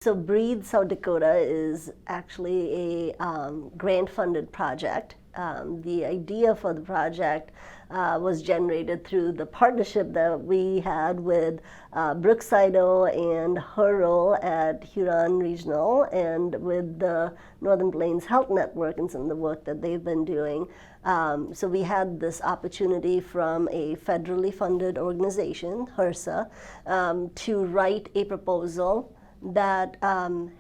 So Breathe South Dakota is actually a grant-funded project. The idea for the project was generated through the partnership that we had with Brooke, Sydow, and her role at Huron Regional, and with the Northern Plains Health Network and some of the work that they've been doing. So we had this opportunity from a federally funded organization, HRSA, to write a proposal that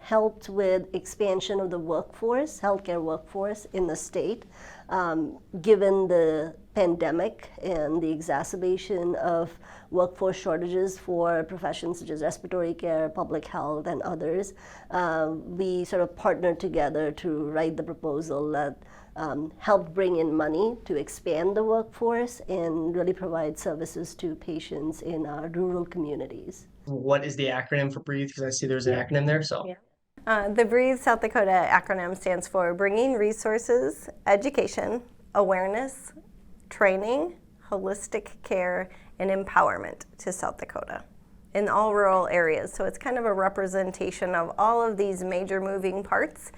helped with expansion of the workforce, healthcare workforce in the state, given the pandemic and the exacerbation of workforce shortages for professions such as respiratory care, public health, and others. We sort of partnered together to write the proposal that helped bring in money to expand the workforce and really provide services to patients in our rural communities. What is the acronym for BREATHE? Because I see there's an acronym there. So Yeah. The Breathe South Dakota acronym stands for Bringing Resources, Education, Awareness, Training, Holistic Care, and Empowerment to South Dakota in all rural areas. So it's kind of a representation of all of these major moving parts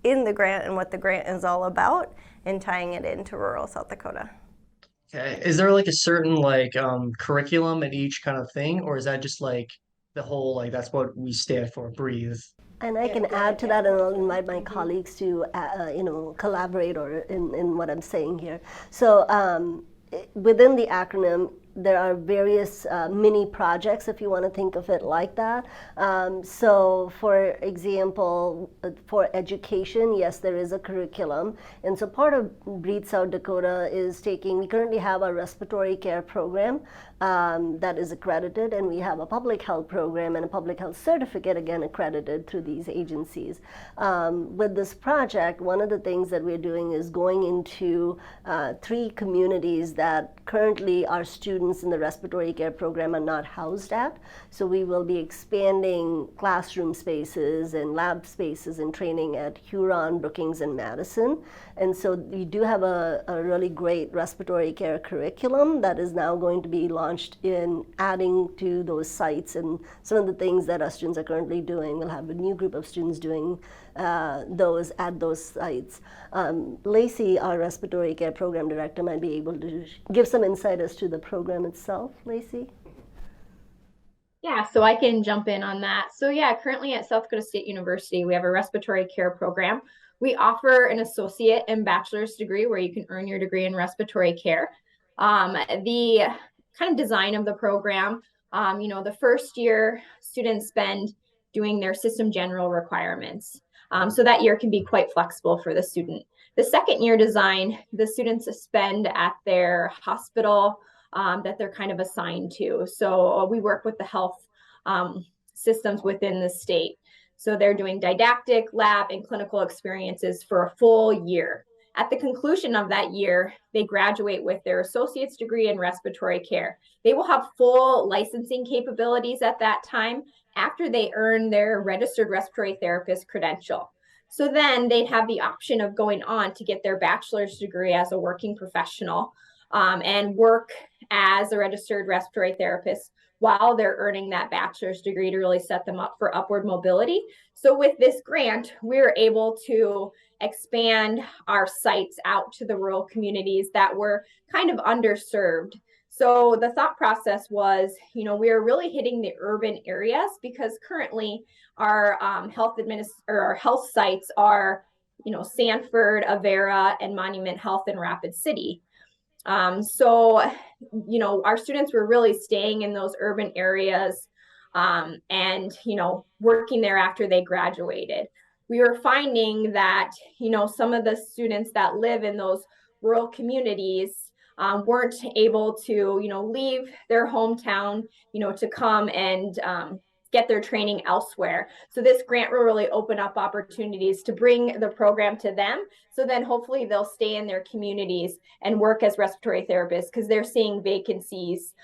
in the grant and what the grant is all about, and tying it into rural South Dakota. okay, is there like a certain like curriculum in each kind of thing, or is that just like the whole like that's what we stand for, breathe? And I can add to that, and I'll invite my colleagues to, collaborate or in what I'm saying here. So within the acronym, there are various mini projects, if you want to think of it like that. So for example, for education, yes, there is a curriculum. And so part of Breathe South Dakota is we currently have a respiratory care program that is accredited, and we have a public health program and a public health certificate, again, accredited through these agencies. With this project, one of the things that we're doing is going into 3 communities that currently our students in the respiratory care program are not housed at. So we will be expanding classroom spaces and lab spaces and training at Huron, Brookings, and Madison. And so we do have a really great respiratory care curriculum that is now going to be launched in adding to those sites, and some of the things that our students are currently doing. We'll have a new group of students doing those at those sites. Lacy, our respiratory care program director, might be able to give some insight as to the program itself. Lacy? Yeah, so I can jump in on that. So yeah, currently at South Dakota State University, we have a respiratory care program. We offer an associate and bachelor's degree where you can earn your degree in respiratory care. The kind of design of the program, the first year students spend doing their system general requirements. So that year can be quite flexible for the student. The second year design, the students spend at their hospital that they're kind of assigned to. So we work with the health systems within the state. So they're doing didactic, lab, and clinical experiences for a full year. At the conclusion of that year, they graduate with their associate's degree in respiratory care. They will have full licensing capabilities at that time after they earn their registered respiratory therapist credential. So then they'd have the option of going on to get their bachelor's degree as a working professional and work as a registered respiratory therapist while they're earning that bachelor's degree to really set them up for upward mobility. So with this grant, we're able to expand our sites out to the rural communities that were kind of underserved. So the thought process was, we are really hitting the urban areas because currently our health sites are, Sanford, Avera, and Monument Health in Rapid City. So our students were really staying in those urban areas and, working there after they graduated. We were finding that, some of the students that live in those rural communities weren't able to, leave their hometown, to come and get their training elsewhere. So this grant will really open up opportunities to bring the program to them. So then hopefully they'll stay in their communities and work as respiratory therapists because they're seeing vacancies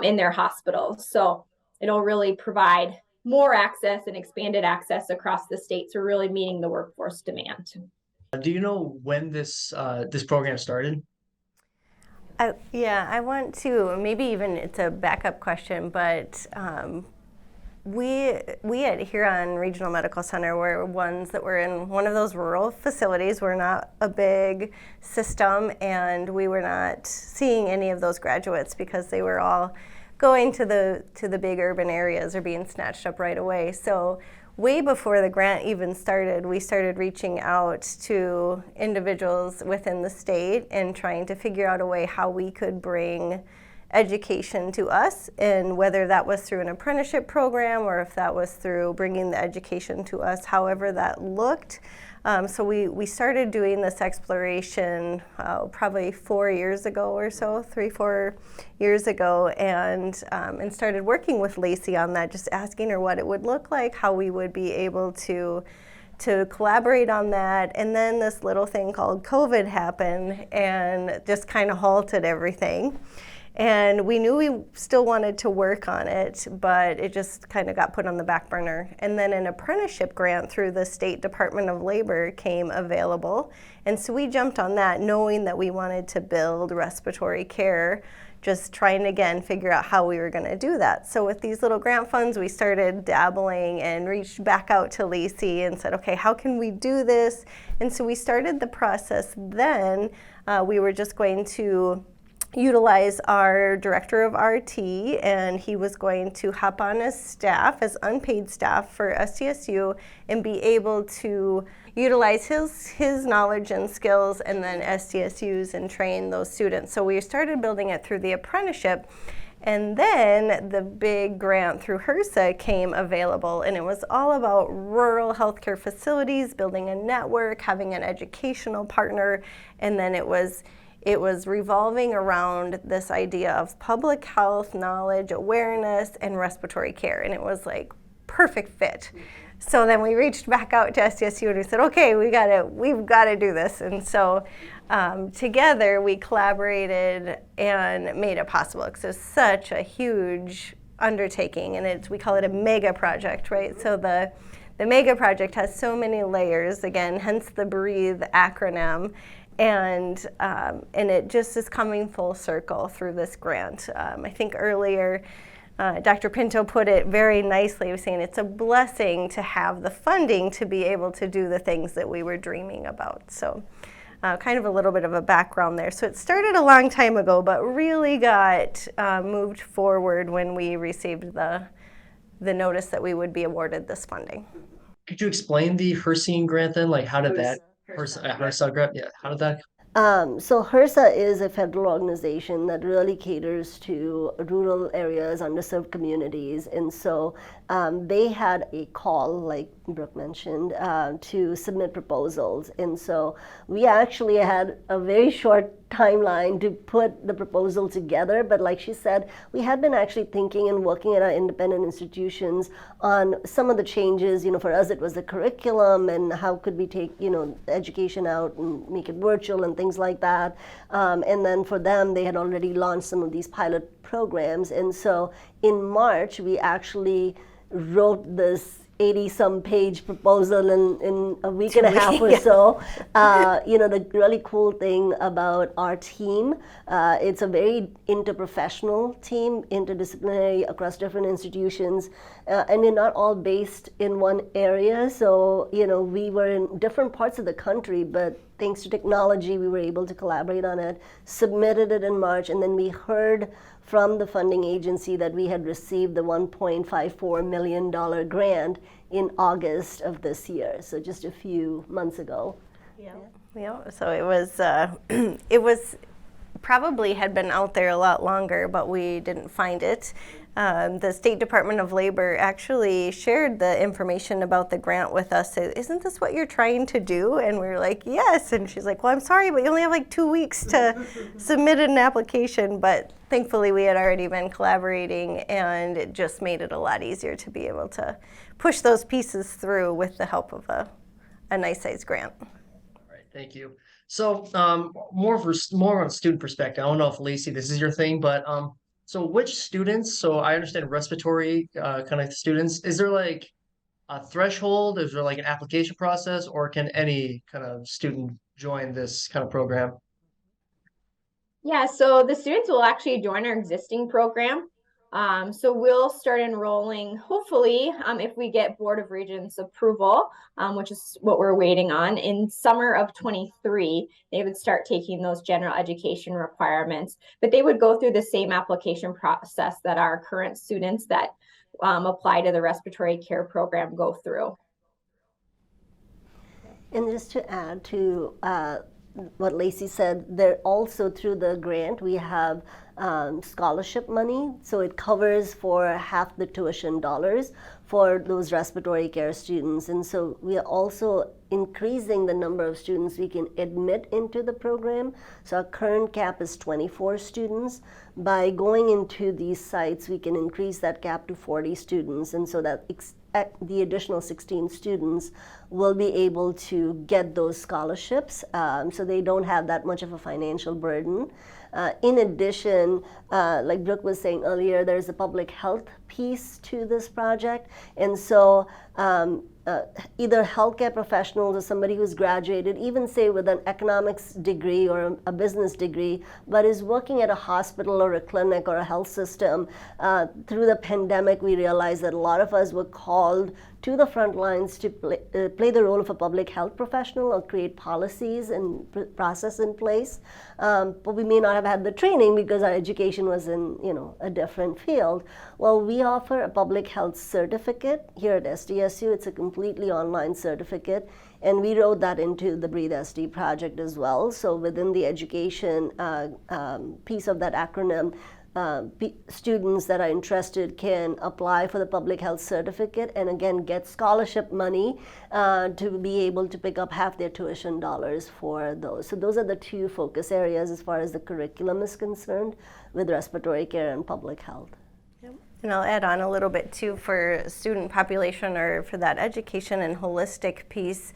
in their hospitals. So it'll really provide more access and expanded access across the state. So really meeting the workforce demand. Do you know when this program started? I want to, maybe even it's a backup question, but We at Huron Regional Medical Center were ones that were in one of those rural facilities. We're not a big system, and we were not seeing any of those graduates because they were all going to the big urban areas or being snatched up right away. So way before the grant even started, we started reaching out to individuals within the state and trying to figure out a way how we could bring education to us, and whether that was through an apprenticeship program or if that was through bringing the education to us, however that looked. So we started doing this exploration probably 4 years ago or so, 3-4 years ago, and started working with Lacy on that, just asking her what it would look like, how we would be able to collaborate on that. And then this little thing called COVID happened and just kind of halted everything. And we knew we still wanted to work on it, but it just kind of got put on the back burner. And then an apprenticeship grant through the State Department of Labor came available. And so we jumped on that knowing that we wanted to build respiratory care, just trying to, again, figure out how we were going to do that. So with these little grant funds, we started dabbling and reached back out to Lacy and said, okay, how can we do this? And so we started the process then. We were just going to utilize our director of RT, and he was going to hop on as staff, as unpaid staff for SDSU, and be able to utilize his knowledge and skills, and then SDSU's, and train those students. So we started building it through the apprenticeship. And then the big grant through HRSA came available, and it was all about rural healthcare facilities, building a network, having an educational partner, and then it was revolving around this idea of public health, knowledge, awareness, and respiratory care. And it was like perfect fit. So then we reached back out to SDSU and we said, okay, we've got to do this. And so together we collaborated and made it possible, because it's such a huge undertaking, and we call it a mega project, right? So the mega project has so many layers, again, hence the BREATHE acronym. And it just is coming full circle through this grant. I think earlier, Dr. Pinto put it very nicely. He was saying it's a blessing to have the funding to be able to do the things that we were dreaming about. So kind of a little bit of a background there. So it started a long time ago, but really got moved forward when we received the notice that we would be awarded this funding. Could you explain the HRSA grant then? Like, how did that HRSA grant? Yeah, how did that? So HRSA is a federal organization that really caters to rural areas, underserved communities, and so they had a call, like Brooke mentioned, to submit proposals. And so we actually had a very short timeline to put the proposal together, but like she said, we had been actually thinking and working at our independent institutions on some of the changes. For us it was the curriculum and how could we take education out and make it virtual and things like that. And then for them, they had already launched some of these pilot programs. And so in March, we actually wrote this 80-some page proposal in a week and a half or so. The really cool thing about our team, it's a very interprofessional team, interdisciplinary across different institutions, and we're not all based in one area. So, we were in different parts of the country, but thanks to technology, we were able to collaborate on it, submitted it in March, and then we heard from the funding agency that we had received the $1.54 million grant in August of this year, so just a few months ago. Yeah. So it was probably had been out there a lot longer, but we didn't find it. The State Department of Labor actually shared the information about the grant with us. Isn't this what you're trying to do? And we were like, yes. And she's like, well, I'm sorry, but you only have like 2 weeks to submit an application. But thankfully, we had already been collaborating, and it just made it a lot easier to be able to push those pieces through with the help of a nice size grant. All right, thank you. So more on a student perspective, I don't know if Lacy, this is your thing, but so which students, so I understand respiratory kind of students, is there like a threshold? Is there like an application process, or can any kind of student join this kind of program? Yeah, so the students will actually join our existing program. So we'll start enrolling, hopefully, if we get Board of Regents approval, which is what we're waiting on, in summer of 23, they would start taking those general education requirements, but they would go through the same application process that our current students that apply to the respiratory care program go through. And just to add to what Lacy said, there also through the grant we have scholarship money, so it covers for half the tuition dollars for those respiratory care students, and so we are also increasing the number of students we can admit into the program. So our current cap is 24 students. By going into these sites, we can increase that cap to 40 students, and so that the additional 16 students will be able to get those scholarships, so they don't have that much of a financial burden. In addition, like Brooke was saying earlier, there's a public health piece to this project, and so either healthcare professionals or somebody who's graduated, even say with an economics degree or a business degree, but is working at a hospital or a clinic or a health system. Through the pandemic, we realized that a lot of us were called to the front lines to play the role of a public health professional or create policies and process in place. But we may not have had the training because our education was in a different field. Well, we offer a public health certificate here at SDSU. It's a completely online certificate, and we wrote that into the Breathe SD project as well. So within the education piece of that acronym, students that are interested can apply for the public health certificate and again get scholarship money to be able to pick up half their tuition dollars for those. So those are the two focus areas as far as the curriculum is concerned with respiratory care and public health. And I'll add on a little bit too for student population or for that education and holistic piece.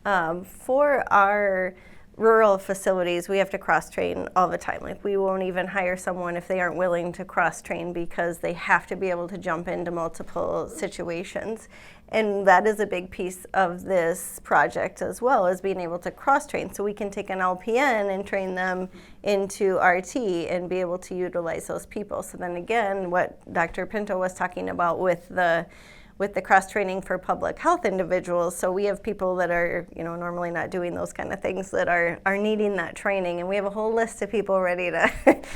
For our rural facilities, we have to cross-train all the time. Like, we won't even hire someone if they aren't willing to cross-train because they have to be able to jump into multiple situations. And that is a big piece of this project as well, as being able to cross-train. So we can take an LPN and train them into RT and be able to utilize those people. So then again, what Dr. Pinto was talking about with the cross-training for public health individuals. So we have people that are, normally not doing those kind of things that are needing that training. And we have a whole list of people ready to,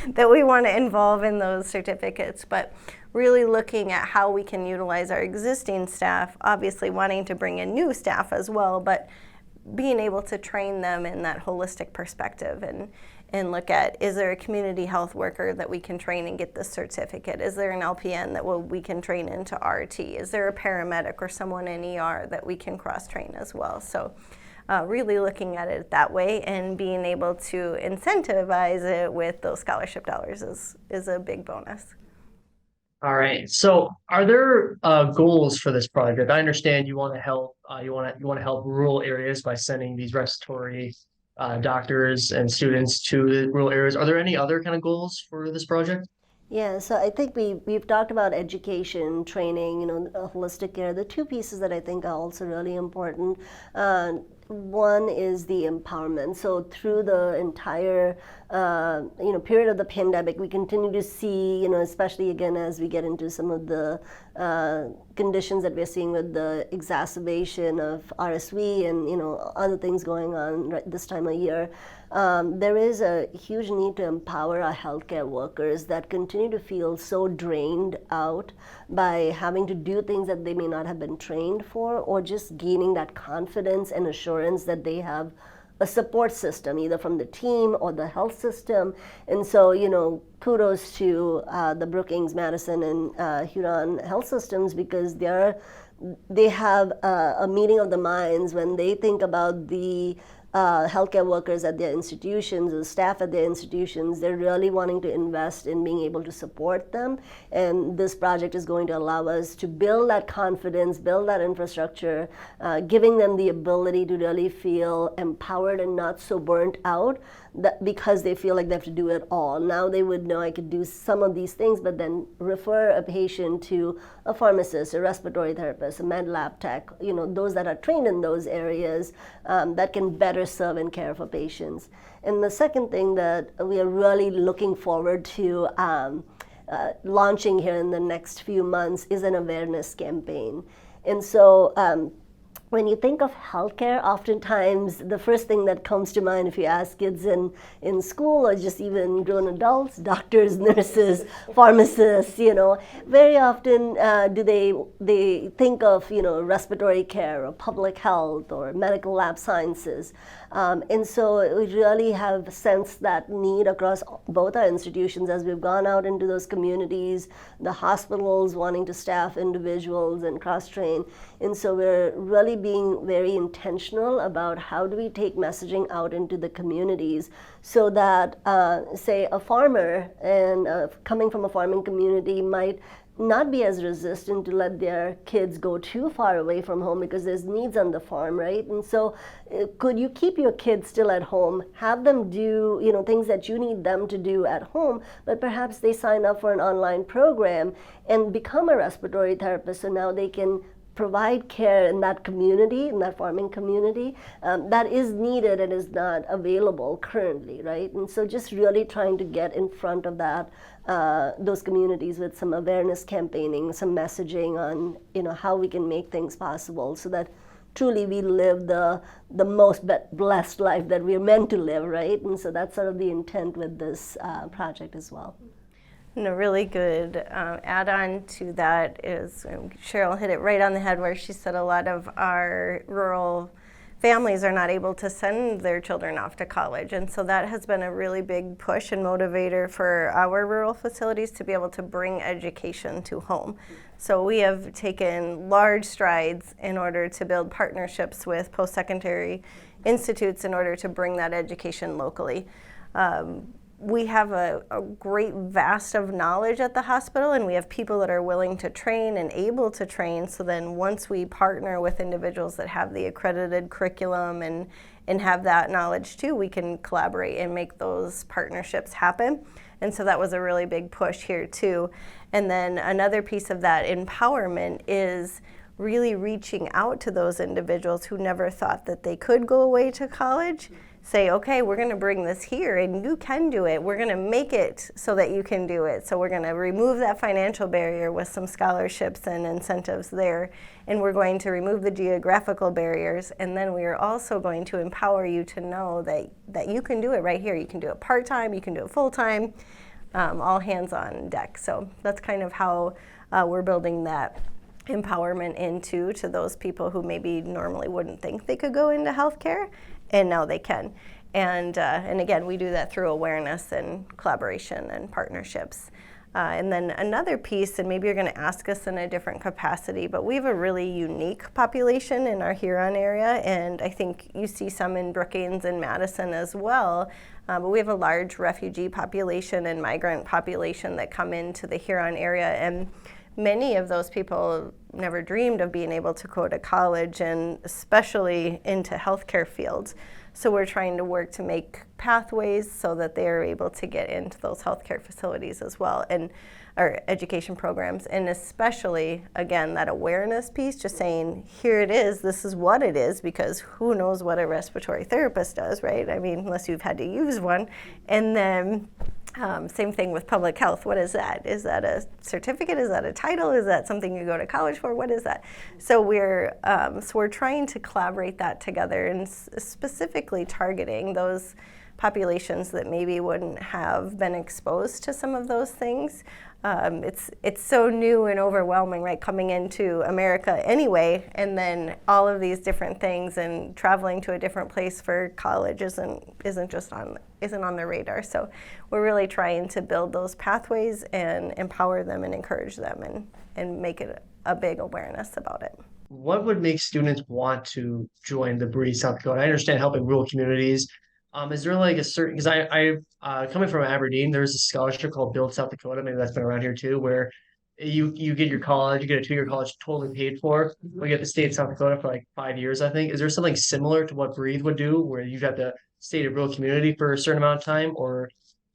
that we want to involve in those certificates. But really looking at how we can utilize our existing staff, obviously wanting to bring in new staff as well, but being able to train them in that holistic perspective and look at, is there a community health worker that we can train and get the certificate? Is there an LPN that we can train into RT? Is there a paramedic or someone in ER that we can cross-train as well? So really looking at it that way and being able to incentivize it with those scholarship dollars is a big bonus. All right. So, are there goals for this project? I understand you want to help. You want to help rural areas by sending these respiratory doctors and students to the rural areas. Are there any other kind of goals for this project? Yeah, so I think we've talked about education, training, holistic care. The two pieces that I think are also really important. One is the empowerment. So through the entire period of the pandemic, we continue to see, especially again as we get into some of the conditions that we're seeing with the exacerbation of RSV and other things going on right this time of year. There is a huge need to empower our healthcare workers that continue to feel so drained out by having to do things that they may not have been trained for, or just gaining that confidence and assurance that they have a support system, either from the team or the health system. And so, kudos to the Brookings, Madison, and Huron health systems, because they have a meeting of the minds when they think about the healthcare workers at their institutions, the staff at their institutions. They're really wanting to invest in being able to support them. And this project is going to allow us to build that confidence, build that infrastructure, giving them the ability to really feel empowered and not so burnt out because they feel like they have to do it all. Now they would know I could do some of these things, but then refer a patient to a pharmacist, a respiratory therapist, a med lab tech, those that are trained in those areas that can better serve and care for patients. And the second thing that we are really looking forward to launching here in the next few months is an awareness campaign. And so when you think of healthcare, oftentimes the first thing that comes to mind if you ask kids in school or just even grown adults, doctors, nurses, pharmacists, very often do they think of, respiratory care or public health or medical lab sciences. And so we really have sensed that need across both our institutions as we've gone out into those communities, the hospitals wanting to staff individuals and cross-train. And so we're really being very intentional about how do we take messaging out into the communities so that, say, a farmer and coming from a farming community might not be as resistant to let their kids go too far away from home because there's needs on the farm, right? And so could you keep your kids still at home, have them do things that you need them to do at home, but perhaps they sign up for an online program and become a respiratory therapist, so now they can provide care in that community, in that farming community, that is needed and is not available currently, right? And so just really trying to get in front of that, those communities with some awareness campaigning, some messaging on, how we can make things possible so that truly we live the most blessed life that we're meant to live, right? And so that's sort of the intent with this project as well. And a really good add-on to that is, Sharrel hit it right on the head where she said a lot of our rural families are not able to send their children off to college. And so that has been a really big push and motivator for our rural facilities to be able to bring education to home. So we have taken large strides in order to build partnerships with post-secondary institutes in order to bring that education locally. We have a great vast of knowledge at the hospital, and we have people that are willing to train and able to train. So then once we partner with individuals that have the accredited curriculum and have that knowledge too, we can collaborate and make those partnerships happen. And so that was a really big push here too. And then another piece of that empowerment is really reaching out to those individuals who never thought that they could go away to college. Say, okay, we're going to bring this here and you can do it. We're going to make it so that you can do it. So we're going to remove that financial barrier with some scholarships and incentives there. And we're going to remove the geographical barriers. And then we are also going to empower you to know that you can do it right here. You can do it part-time, you can do it full-time, all hands on deck. So that's kind of how we're building that empowerment into to those people who maybe normally wouldn't think they could go into healthcare. And now they can. And again, we do that through awareness and collaboration and partnerships. And then another piece, and maybe you're going to ask us in a different capacity, but we have a really unique population in our Huron area, and I think you see some in Brookings and Madison as well. But we have a large refugee population and migrant population that come into the Huron area, and many of those people never dreamed of being able to go to college, and especially into healthcare fields. So we're trying to work to make pathways so that they are able to get into those healthcare facilities as well, and our education programs, and especially, again, that awareness piece, just saying, here it is, this is what it is, because who knows what a respiratory therapist does, right? I mean, unless you've had to use one. And then same thing with public health. What is that? Is that a certificate? Is that a title? Is that something you go to college for? What is that? So we're trying to collaborate that together, and specifically targeting those populations that maybe wouldn't have been exposed to some of those things. It's so new and overwhelming, right, coming into America anyway, and then all of these different things, and traveling to a different place for college isn't on their radar. So we're really trying to build those pathways and empower them and encourage them and make it a big awareness about it. What would make students want to join the Breathe South Dakota? I understand helping rural communities. Is there like a certain, because I coming from Aberdeen, there's a scholarship called Build South Dakota, maybe that's been around here too, where you get your college, you get a 2-year college totally paid for. We get the state of South Dakota for like 5 years, I think. Is there something similar to what Breathe would do, where you got to stay in a rural community for a certain amount of time, or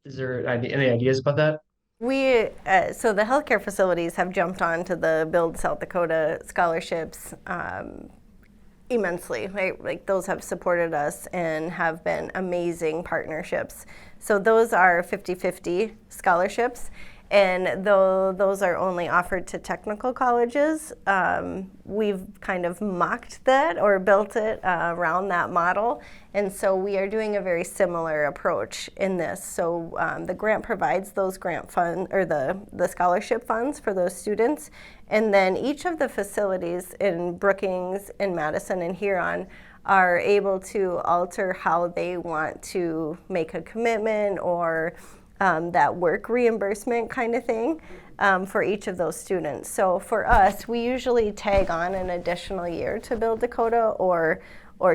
is there any ideas about that? So the healthcare facilities have jumped onto the Build South Dakota scholarships immensely, right? Like, those have supported us and have been amazing partnerships. So those are 50-50 scholarships. And though those are only offered to technical colleges, we've kind of mocked that or built it around that model. And so we are doing a very similar approach in this. So the grant provides those grant funds, or the scholarship funds for those students. And then each of the facilities in Brookings, in Madison, and Huron are able to alter how they want to make a commitment or that work reimbursement kind of thing for each of those students. So for us, we usually tag on an additional year to Build Dakota, or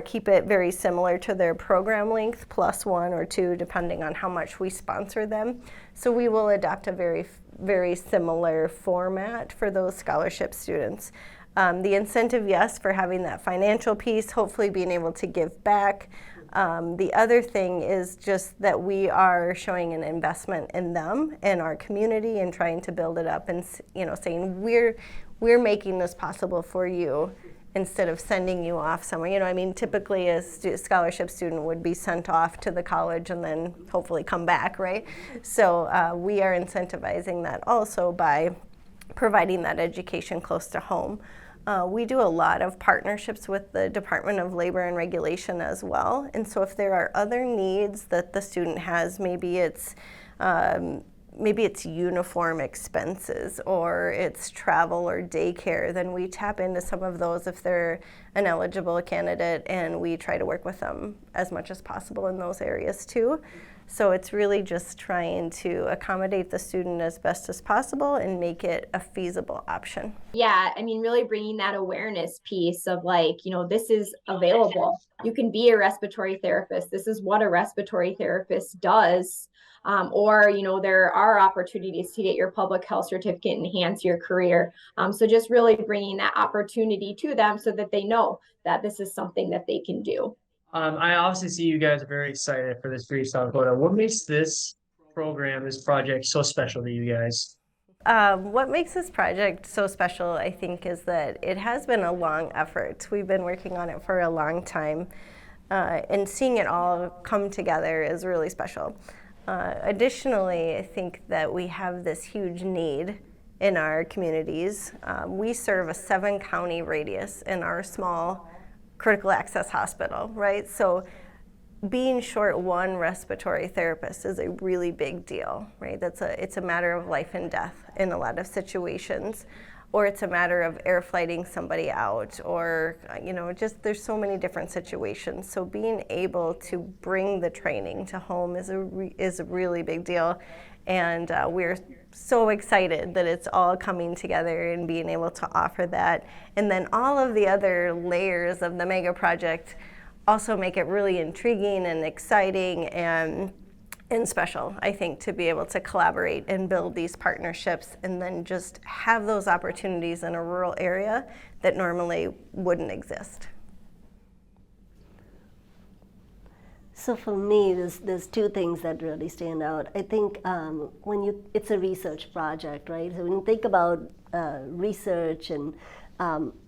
keep it very similar to their program length, plus 1 or 2, depending on how much we sponsor them. So we will adopt a very, very similar format for those scholarship students. The incentive, yes, for having that financial piece, hopefully being able to give back. The other thing is just that we are showing an investment in them and our community and trying to build it up, and saying we're making this possible for you instead of sending you off somewhere. Typically a scholarship student would be sent off to the college and then hopefully come back, right? So we are incentivizing that also by providing that education close to home. We do a lot of partnerships with the Department of Labor and Regulation as well. And so if there are other needs that the student has, maybe it's uniform expenses or it's travel or daycare, then we tap into some of those if they're an eligible candidate, and we try to work with them as much as possible in those areas too. So it's really just trying to accommodate the student as best as possible and make it a feasible option. Yeah, really bringing that awareness piece of this is available. You can be a respiratory therapist. This is what a respiratory therapist does. Or there are opportunities to get your public health certificate and enhance your career. So just really bringing that opportunity to them so that they know that this is something that they can do. I obviously see you guys are very excited for this Breathe South Dakota. What makes this program, this project, so special to you guys? What makes this project so special, I think, is that it has been a long effort. We've been working on it for a long time, and seeing it all come together is really special. Additionally, I think that we have this huge need in our communities. We serve a 7-county radius in our small critical access hospital, right? So being short one respiratory therapist is a really big deal, right? It's a matter of life and death in a lot of situations, or it's a matter of air flighting somebody out, or just there's so many different situations. So being able to bring the training to home is a really big deal, and we're so excited that it's all coming together and being able to offer that. And then all of the other layers of the mega project also make it really intriguing and exciting and special, I think, to be able to collaborate and build these partnerships and then just have those opportunities in a rural area that normally wouldn't exist. So for me, there's 2 things that really stand out. I think it's a research project, right? So when you think about research, and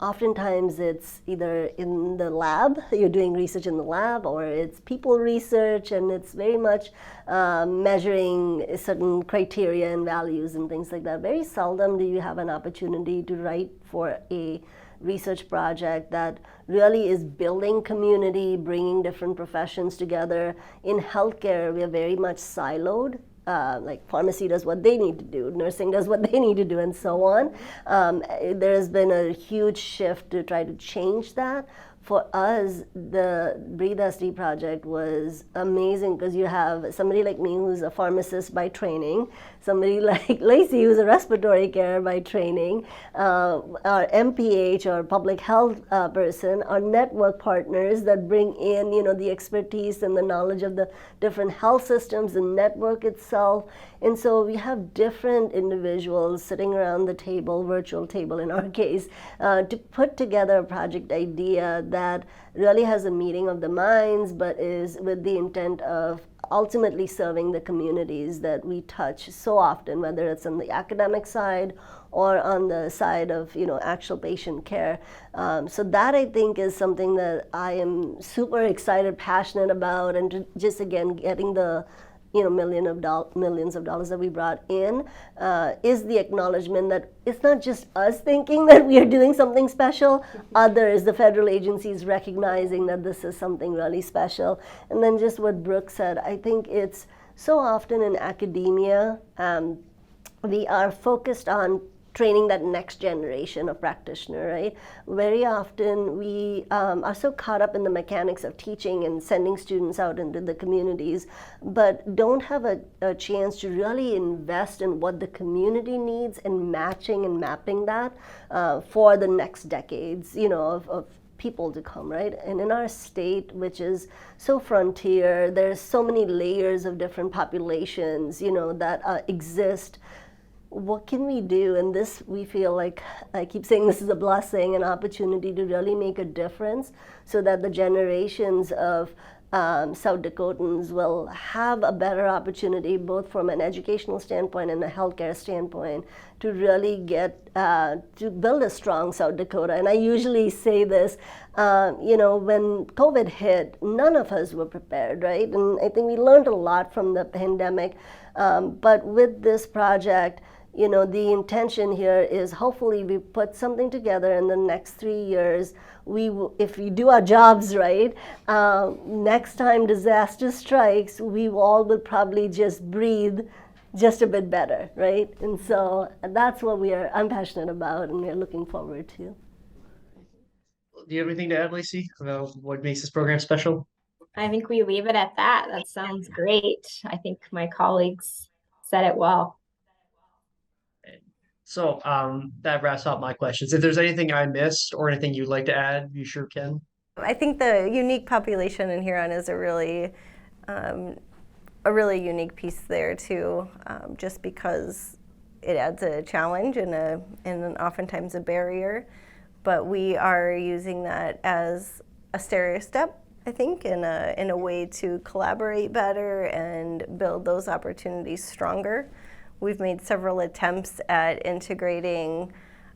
oftentimes it's either in the lab, you're doing research in the lab, or it's people research, and it's very much measuring certain criteria and values and things like that. Very seldom do you have an opportunity to write for a research project that really is building community, bringing different professions together. In healthcare, we are very much siloed. Like pharmacy does what they need to do, nursing does what they need to do, and so on. There has been a huge shift to try to change that. For us, the Breathe SD project was amazing because you have somebody like me who's a pharmacist by training, somebody like Lacy who's a respiratory care by training, our MPH or public health person, our network partners that bring in the expertise and the knowledge of the different health systems, the network itself. And so we have different individuals sitting around the table, virtual table in our case, to put together a project idea that really has a meeting of the minds, but is with the intent of ultimately serving the communities that we touch so often, whether it's on the academic side or on the side of actual patient care. So that, I think, is something that I am super excited, passionate about, and just again getting the millions of dollars that we brought in, is the acknowledgement that it's not just us thinking that we are doing something special, others, the federal agencies, recognizing that this is something really special. And then just what Brooke said, I think it's so often in academia, we are focused on training that next generation of practitioner, right? Very often we are so caught up in the mechanics of teaching and sending students out into the communities, but don't have a chance to really invest in what the community needs and matching and mapping that for the next decades, of people to come, right? And in our state, which is so frontier, there's so many layers of different populations, that exist. What can we do? And this, we feel like, I keep saying this is a blessing, an opportunity to really make a difference so that the generations of South Dakotans will have a better opportunity, both from an educational standpoint and a healthcare standpoint, to really get to build a strong South Dakota. And I usually say this, when COVID hit, none of us were prepared, right? And I think we learned a lot from the pandemic. But with this project, the intention here is hopefully we put something together in the next 3 years. If we do our jobs right, next time disaster strikes, we all will probably just breathe just a bit better, right? And so that's what I'm passionate about and we're looking forward to. Do you have anything to add, Lacy, about what makes this program special? I think we leave it at that. That sounds great. I think my colleagues said it well. So that wraps up my questions. If there's anything I missed or anything you'd like to add, you sure can. I think the unique population in Huron is a really unique piece there too, just because it adds a challenge and oftentimes a barrier. But we are using that as a stair step, I think, in a way to collaborate better and build those opportunities stronger. We've made several attempts at integrating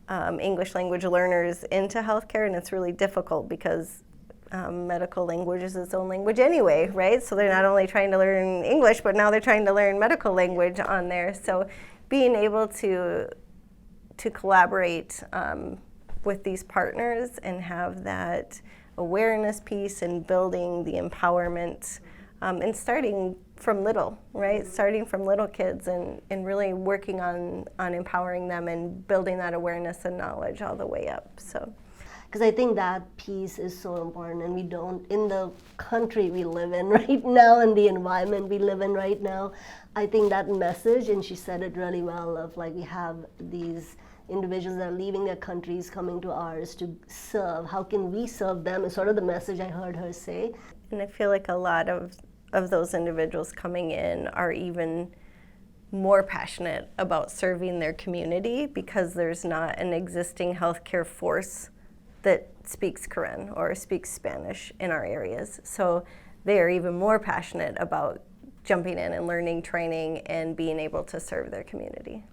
English language learners into healthcare, and it's really difficult because medical language is its own language anyway, right? So they're not only trying to learn English, but now they're trying to learn medical language on there. So being able to collaborate with these partners and have that awareness piece and building the empowerment and starting from little, right? Starting from little kids and really working on empowering them and building that awareness and knowledge all the way up. So, because I think that piece is so important, and we don't, in the country we live in right now, in the environment we live in right now, I think that message, and she said it really well, of like we have these individuals that are leaving their countries, coming to ours to serve. How can we serve them is sort of the message I heard her say. And I feel like a lot of those individuals coming in are even more passionate about serving their community because there's not an existing healthcare force that speaks Karen or speaks Spanish in our areas. So they are even more passionate about jumping in and learning, training, and being able to serve their community.